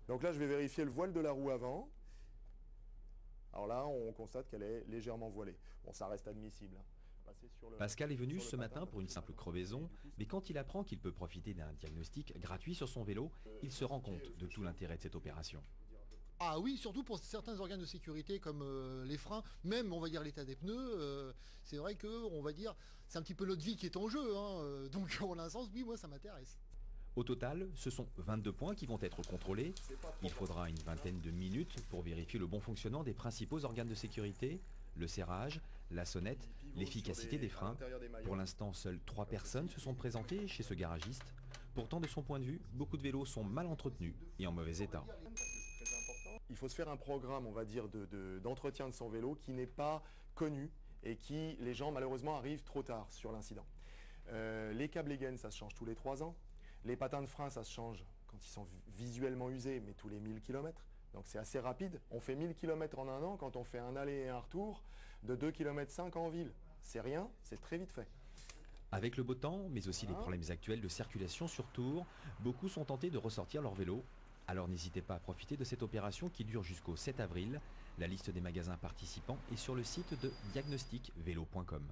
Donc là, je vais vérifier le voile de la roue avant. Alors là, on constate qu'elle est légèrement voilée. Bon, ça reste admissible, hein. Pascal est venu Sur le ce patin, matin parce pour une que simple maintenant, crevaison, du coup, mais quand il apprend qu'il peut profiter d'un diagnostic gratuit sur son vélo, il se rend compte de tout l'intérêt de cette opération. Ah oui, surtout pour certains organes de sécurité comme les freins, même on va dire l'état des pneus, c'est vrai que on va dire c'est un petit peu notre vie qui est en jeu, hein, donc en un sens, oui, moi ça m'intéresse. Au total, ce sont 22 points qui vont être contrôlés. Il faudra une vingtaine de minutes pour vérifier le bon fonctionnement des principaux organes de sécurité, le serrage, la sonnette, l'efficacité des freins. Pour l'instant, seules 3 personnes se sont présentées chez ce garagiste. Pourtant, de son point de vue, beaucoup de vélos sont mal entretenus et en mauvais état. il faut se faire un programme, on va dire, d'entretien de son vélo qui n'est pas connu et qui, les gens, malheureusement, arrivent trop tard sur l'incident. Les câbles et gaines, ça se change tous les 3 ans. Les patins de frein, ça se change quand ils sont visuellement usés, mais tous les 1000 km. Donc c'est assez rapide. On fait 1000 km en un an quand on fait un aller et un retour de 2,5 km en ville. C'est rien, c'est très vite fait. Avec le beau temps, mais aussi les Voilà. problèmes actuels de circulation sur Tours, beaucoup sont tentés de ressortir leur vélo. Alors n'hésitez pas à profiter de cette opération qui dure jusqu'au 7 avril. La liste des magasins participants est sur le site de diagnosticvélo.com.